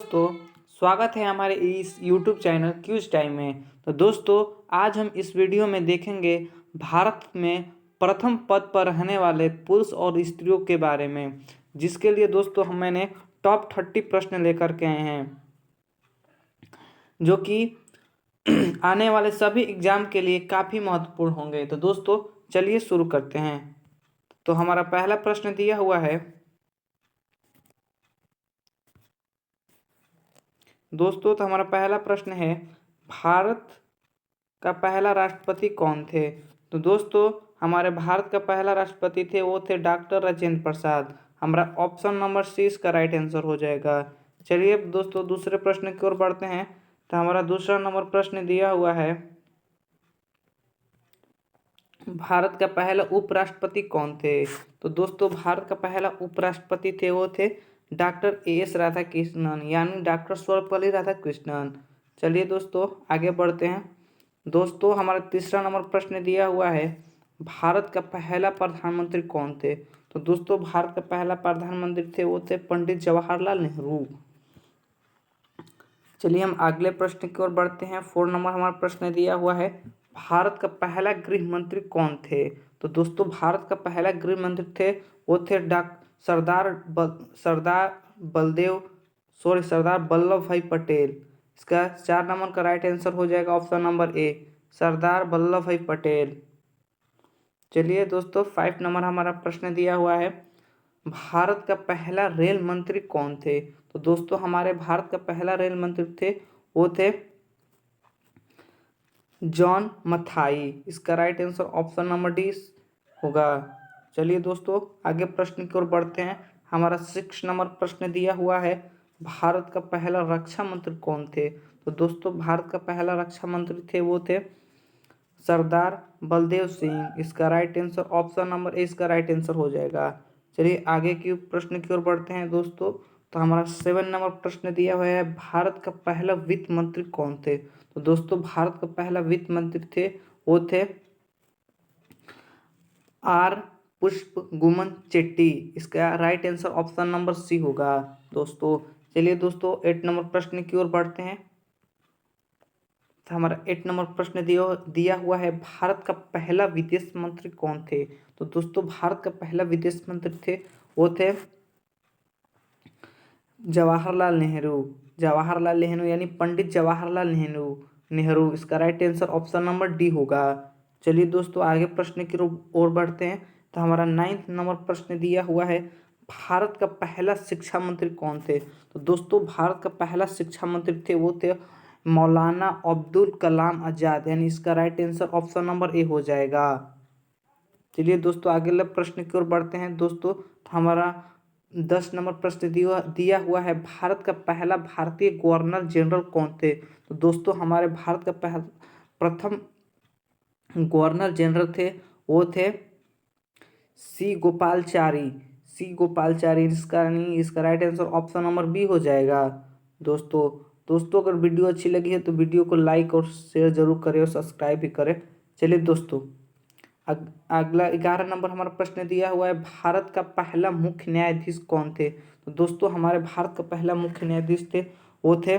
दोस्तों, स्वागत है हमारे इस YouTube चैनल क्यूज टाइम में। तो दोस्तों, आज हम इस वीडियो में देखेंगे भारत में प्रथम पद पर रहने वाले पुरुष और स्त्रियों के बारे में, जिसके लिए दोस्तों मैंने टॉप 30 प्रश्न लेकर के आए हैं, जो कि आने वाले सभी एग्जाम के लिए काफ़ी महत्वपूर्ण होंगे। तो दोस्तों, चलिए शुरू करते हैं। तो हमारा पहला प्रश्न दिया हुआ है। दोस्तों, तो हमारा पहला प्रश्न है, भारत का पहला राष्ट्रपति कौन थे? तो दोस्तों, हमारे भारत का पहला राष्ट्रपति थे, वो थे डॉक्टर राजेंद्र प्रसाद। हमारा ऑप्शन नंबर सी इसका राइट आंसर हो जाएगा। चलिए अब दोस्तों दूसरे प्रश्न की ओर बढ़ते हैं। तो हमारा दूसरा नंबर प्रश्न दिया हुआ है, भारत का पहला उपराष्ट्रपति कौन थे? तो दोस्तों, भारत का पहला उपराष्ट्रपति थे, वो थे डॉक्टर एस राधाकृष्णन, यानी डॉक्टर सर्वपल्ली राधाकृष्णन। चलिए दोस्तों आगे बढ़ते हैं। दोस्तों, हमारा तीसरा नंबर प्रश्न दिया हुआ है, भारत का पहला प्रधानमंत्री कौन थे? तो दोस्तों, भारत का पहला प्रधानमंत्री थे, वो थे पंडित जवाहरलाल नेहरू। चलिए हम अगले प्रश्न की ओर बढ़ते हैं। 4 नंबर हमारा प्रश्न दिया हुआ है, भारत का पहला गृह मंत्री कौन थे? तो दोस्तों, भारत का पहला गृह मंत्री थे, वो थे सरदार वल्लभ भाई पटेल। इसका 4 नंबर का राइट आंसर हो जाएगा ऑप्शन नंबर ए, सरदार वल्लभ भाई पटेल। चलिए दोस्तों, 5 नंबर हमारा प्रश्न दिया हुआ है, भारत का पहला रेल मंत्री कौन थे? तो दोस्तों, हमारे भारत का पहला रेल मंत्री थे, वो थे जॉन मथाई। इसका right answer option number D होगा। चलिए दोस्तों आगे प्रश्न की ओर बढ़ते हैं। हमारा 6 नंबर प्रश्न दिया हुआ है, भारत का पहला रक्षा मंत्री कौन थे? तो दोस्तों, भारत का पहला रक्षा मंत्री थे, वो थे सरदार बलदेव सिंह। इसका right answer option number A इसका राइट आंसर हो जाएगा। चलिए आगे की प्रश्न की ओर बढ़ते हैं दोस्तों। तो हमारा 7 नंबर प्रश्न दिया हुआ है, भारत का पहला वित्त मंत्री कौन थे? तो दोस्तों, भारत का पहला वित्त मंत्री थे, वो थे आर पुष्प गुमन चेट्टी। इसका right answer option number C होगा दोस्तों। चलिए दोस्तों 8 नंबर प्रश्न की ओर बढ़ते हैं। तो हमारा 8 नंबर प्रश्न दिया हुआ है, भारत का पहला विदेश मंत्री कौन थे? तो दोस्तों, भारत का पहला विदेश मंत्री थे, वो थे जवाहरलाल नेहरू। जवाहरलाल नेहरू यानी पंडित जवाहरलाल नेहरू। इसका right answer option number D होगा। चलिए दोस्तों आगे प्रश्न की ओर बढ़ते हैं। तो हमारा 9 नंबर प्रश्न दिया हुआ है, भारत का पहला शिक्षा मंत्री कौन थे? तो दोस्तों, भारत का पहला शिक्षा मंत्री थे, वो थे मौलाना अब्दुल कलाम आज़ाद, यानी इसका राइट आंसर ऑप्शन नंबर ए हो जाएगा। चलिए दोस्तों अगले प्रश्न की ओर बढ़ते हैं दोस्तों। तो हमारा 10 नंबर प्रश्न दिया हुआ है, भारत का पहला भारतीय गवर्नर जनरल कौन थे? तो दोस्तों, हमारे भारत का प्रथम गवर्नर जनरल थे, वो थे सी गोपालचारी। इसका right answer option number B हो जाएगा। दोस्तों अगर वीडियो अच्छी लगी है तो वीडियो को लाइक और शेयर जरूर करें और सब्सक्राइब भी करें। चलिए दोस्तों अगला 11 नंबर हमारा प्रश्न दिया हुआ है, भारत का पहला मुख्य न्यायाधीश कौन थे? तो दोस्तों, हमारे भारत का पहला मुख्य न्यायाधीश थे, वो थे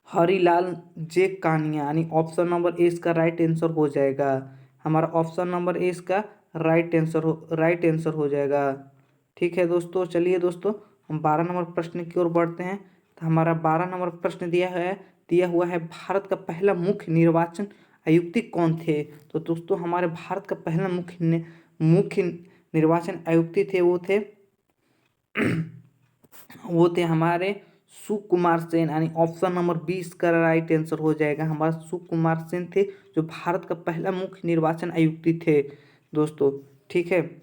हरिलाल जे कानिया, यानी ऑप्शन नंबर ए इसका राइट आंसर हो जाएगा। हमारा ऑप्शन नंबर ए इसका राइट आंसर हो जाएगा। ठीक है दोस्तों। चलिए दोस्तों हम 12 नंबर प्रश्न की ओर बढ़ते हैं। तो हमारा 12 नंबर प्रश्न दिया हुआ है, भारत का पहला मुख्य निर्वाचन आयुक्त कौन थे? तो दोस्तों, हमारे भारत का पहला मुख्य निर्वाचन आयुक्त थे, वो थे हमारे सुकुमार सेन, यानी ऑप्शन नंबर 20 का राइट आंसर हो जाएगा। हमारा सुकुमार सेन थे, जो भारत का पहला मुख्य निर्वाचन आयुक्त थे दोस्तों। ठीक है,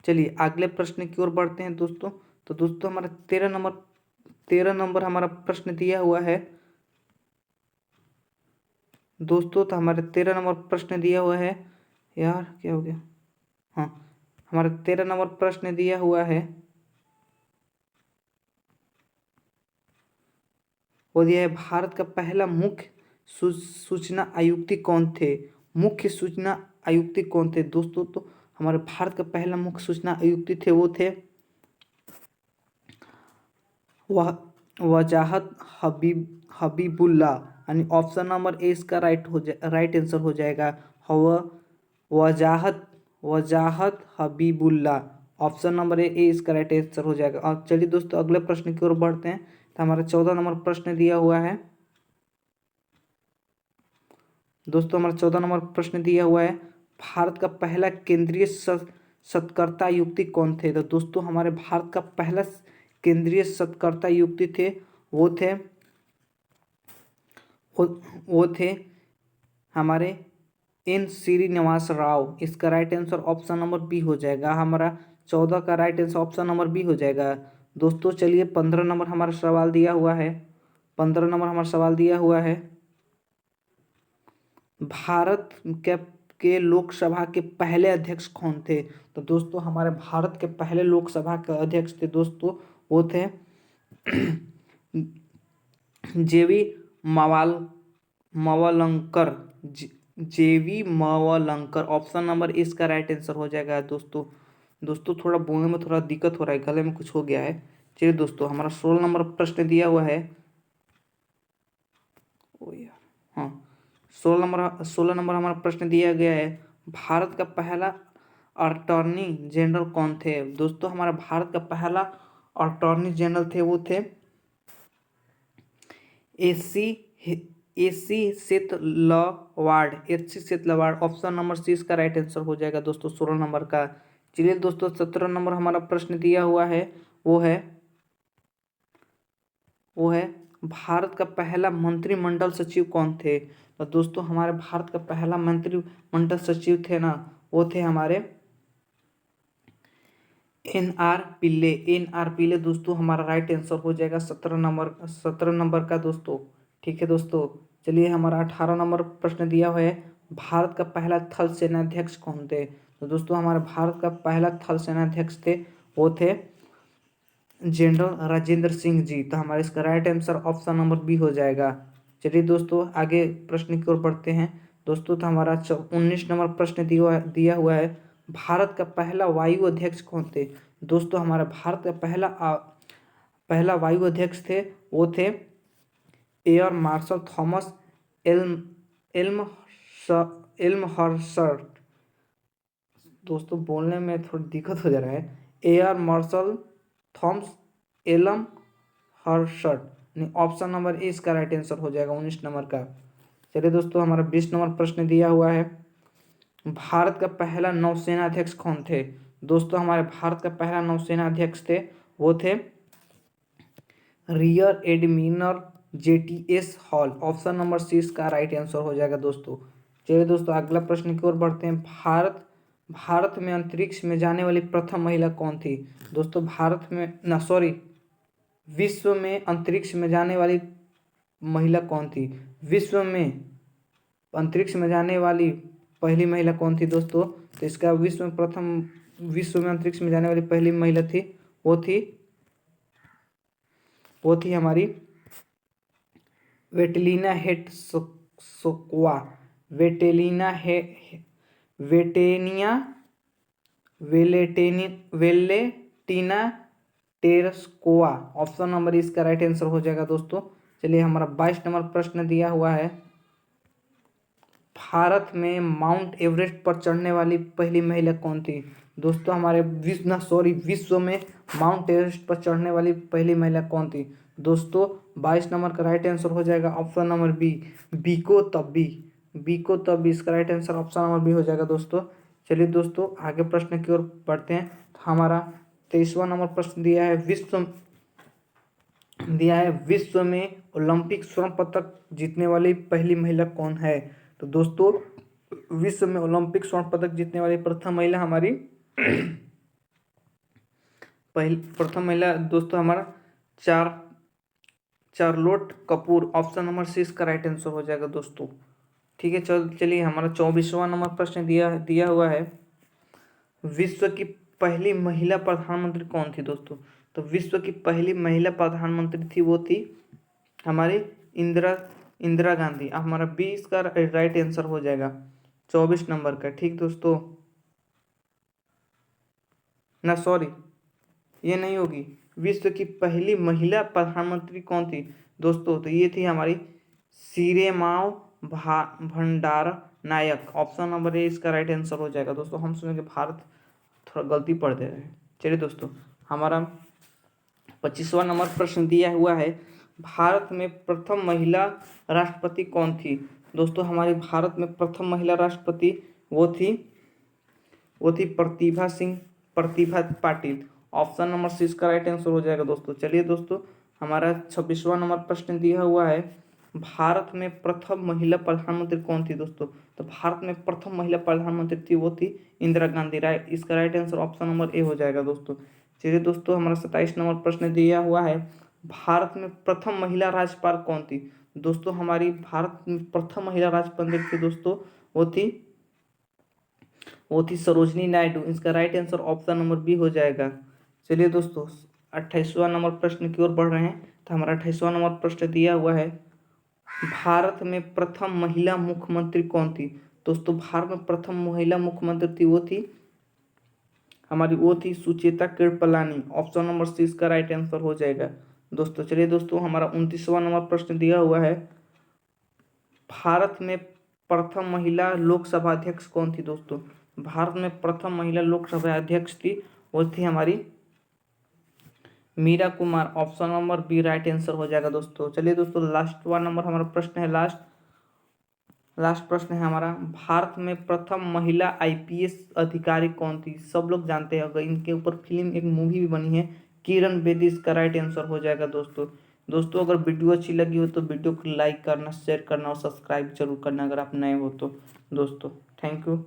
चलिए अगले प्रश्न की ओर बढ़ते हैं दोस्तों। तो दोस्तों, हमारा 13 नंबर हमारा प्रश्न दिया हुआ है दोस्तों। तो हमारे 13 नंबर प्रश्न दिया हुआ है, यार क्या हो गया, हाँ, हमारा 13 नंबर प्रश्न दिया हुआ है, वो दिया है, भारत का पहला मुख्य सूचना आयुक्त कौन थे? मुख्य सूचना आयुक्त कौन थे दोस्तों? तो हमारे भारत का पहला मुख्य सूचना आयुक्त थे, वो थे वह वजाहत हबीबुल्ला, यानी ऑप्शन नंबर ए इसका राइट आंसर हो जाएगा। हवा वजाहत वजाहत हबीबुल्ला, ऑप्शन नंबर ए इसका राइट आंसर हो जाएगा। और चलिए दोस्तों अगले प्रश्न की ओर बढ़ते हैं। तो हमारा 14 नंबर प्रश्न दिया हुआ है। दोस्तों हमारा 14 नंबर प्रश्न दिया हुआ है, भारत का पहला केंद्रीय सत्कर्ता युक्ति कौन थे? तो दोस्तों हमारे भारत का पहला केंद्रीय सत्कर्ता युक्ति थे वो थे वो थे हमारे एन श्रीनिवास राव। इसका right answer option number B हो जाएगा। हमारा 14 का right answer option number B हो जाएगा। दोस्तों चलिए 15 नंबर हमारा सवाल दिया हुआ है। 15 नंबर हमारा सवाल दिया हुआ है, भारत के लोकसभा के पहले अध्यक्ष कौन थे? तो दोस्तों हमारे भारत के पहले लोकसभा के अध्यक्ष थे दोस्तों, वो थे जेवी मवलंकर। जेवी मवलंकर, ऑप्शन नंबर इसका राइट आंसर हो जाएगा। दोस्तों थोड़ा बोलने में थोड़ा दिक्कत हो रहा है, गले में कुछ हो गया है। चलिए दोस्तों हमारा 16 नंबर प्रश्न दिया हुआ है। ओ यार, हाँ 16 नंबर हमारा प्रश्न दिया गया है, भारत का पहला अटॉर्नी जनरल कौन थे? दोस्तों हमारा भारत का पहला अटॉर्नी जनरल थे वो थे AC Setalvad. Option number C इसका राइट आंसर हो जाएगा दोस्तों 16 नंबर का। चलिए दोस्तों 17 नंबर हमारा प्रश्न दिया हुआ है, वो है भारत का पहला मंत्रिमंडल सचिव कौन थे? तो दोस्तों हमारे भारत का पहला मंत्रिमंडल सचिव थे ना, वो थे हमारे एन आर पिल्ले। दोस्तों हमारा राइट आंसर हो जाएगा 17 नंबर का दोस्तों। ठीक है दोस्तों, चलिए हमारा 18 नंबर प्रश्न दिया हुआ है, भारत का पहला थल सेनाध्यक्ष कौन थे? तो दोस्तों हमारे भारत का पहला थल सेनाध्यक्ष थे वो थे जनरल राजेंद्र सिंह जी। तो हमारा इसका right answer option number B हो जाएगा। चलिए दोस्तों आगे प्रश्न की ओर बढ़ते हैं। दोस्तों तो हमारा 19 नंबर प्रश्न दिया हुआ है, भारत का पहला वायु अध्यक्ष कौन थे? दोस्तों हमारा भारत का पहला वायु अध्यक्ष थे वो थे air marshal Thomas Elm Elmhurst. दोस्तों बोलने में थोड़ी दिक्कत हो जा रहा है, air marshal Thomas Elmhurst. Option number A इसका राइट आंसर हो जाएगा 19 नंबर का। चलिए दोस्तों हमारा 20 नंबर प्रश्न दिया हुआ है, भारत का पहला नौसेना अध्यक्ष कौन थे? दोस्तों हमारे भारत का पहला नौसेना अध्यक्ष थे वो थे rear admiral JTS Hall. Option number C इसका राइट आंसर हो जाएगा दोस्तों। चलिए दोस्तों अगला प्रश्न की ओर बढ़ते हैं, भारत में अंतरिक्ष में जाने वाली प्रथम महिला कौन थी? दोस्तों विश्व में अंतरिक्ष में जाने वाली महिला कौन थी? विश्व में अंतरिक्ष में जाने वाली पहली महिला कौन थी दोस्तों? तो इसका विश्व में अंतरिक्ष में जाने वाली पहली महिला थी वो थी हमारी वेटलिना हेटसोकोवा। वेलेटिना टेरेस्कोवा। ऑप्शन नंबर इसका राइट आंसर हो जाएगा दोस्तों। चलिए हमारा 22 नंबर प्रश्न दिया हुआ है, भारत में माउंट एवरेस्ट पर चढ़ने वाली पहली महिला कौन थी? दोस्तों हमारे विश्व में माउंट एवरेस्ट पर चढ़ने वाली पहली महिला कौन थी? दोस्तों 22 नंबर का राइट आंसर हो जाएगा ऑप्शन नंबर बी, बीको तब्बी। इसका right answer option number B हो जाएगा दोस्तों। चलिए दोस्तों आगे प्रश्न की ओर बढ़ते हैं। हमारा 23वां नंबर प्रश्न दिया है, विश्व में ओलंपिक स्वर्ण पदक जीतने वाली पहली महिला कौन है? तो दोस्तों विश्व में ओलंपिक स्वर्ण पदक जीतने वाली प्रथम महिला हमारी प्रथम महिला दोस्तों हमारा Charlotte Kapoor. Option number C इसका राइट आंसर हो जाएगा दोस्तों। ठीक है, चलिए हमारा 24वां नंबर प्रश्न दिया हुआ है, विश्व की पहली महिला प्रधानमंत्री कौन थी दोस्तों? तो विश्व की पहली महिला प्रधानमंत्री थी वो थी हमारी इंदिरा गांधी। हमारा 20 का राइट आंसर हो जाएगा 24 नंबर का। ठीक दोस्तों, ना सॉरी ये नहीं होगी, विश्व की पहली महिला प्रधानमंत्री कौन थी दोस्तों? तो ये थी हमारी सीरेमाओ भंडार नायक। ऑप्शन नंबर ए इसका राइट आंसर हो जाएगा दोस्तों। हम सुनेंगे भारत, थोड़ा गलती पढ़ दे रहे हैं। चलिए दोस्तों, हमारा 25वां नंबर प्रश्न दिया हुआ है, भारत में प्रथम महिला राष्ट्रपति कौन थी? दोस्तों हमारे भारत में प्रथम महिला राष्ट्रपति वो थी Pratibha Patil. Option number C इसका राइट आंसर हो जाएगा दोस्तों। चलिए दोस्तों, हमारा 26वां नंबर प्रश्न दिया हुआ है, भारत में प्रथम महिला प्रधानमंत्री कौन थी दोस्तों? तो भारत में प्रथम महिला प्रधानमंत्री थी वो थी इंदिरा गांधी। राइट, इसका राइट आंसर ऑप्शन नंबर ए हो जाएगा दोस्तों। चलिए दोस्तों, हमारा 27 नंबर प्रश्न दिया हुआ है, भारत में प्रथम महिला राज्यपाल कौन थी? दोस्तों हमारी भारत में प्रथम महिला राज्यपाल थी दोस्तों, वो थी सरोजनी नायडू। इसका right answer option number B हो जाएगा। चलिए दोस्तों, 28वां नंबर प्रश्न की ओर बढ़ रहे हैं। तो हमारा 28वां नंबर प्रश्न दिया हुआ है, भारत में प्रथम महिला मुख्यमंत्री कौन थी? दोस्तों भारत में प्रथम महिला मुख्यमंत्री थी वो थी Sucheta Kripalani. Option number C इसका राइट आंसर हो जाएगा दोस्तों। चलिए दोस्तों, हमारा 29वां नंबर प्रश्न दिया हुआ है, भारत में प्रथम महिला लोकसभा अध्यक्ष कौन थी दोस्तों? भारत में प्रथम महिला लोकसभा अध्यक्ष थी वो थी हमारी Meera Kumar. Option number B right answer हो जाएगा दोस्तों। चलिए दोस्तों, लास्टवां नंबर हमारा प्रश्न है, लास्ट प्रश्न है हमारा, भारत में प्रथम महिला आईपीएस अधिकारी कौन थी? सब लोग जानते हैं, अगर इनके ऊपर फिल्म एक मूवी भी बनी है, किरण बेदी। इसका राइट आंसर हो जाएगा दोस्तों। अगर वीडियो अच्छी लगी हो तो वीडियो को लाइक करना, शेयर करना और सब्सक्राइब जरूर करना अगर आप नए हो तो दोस्तों। Thank you.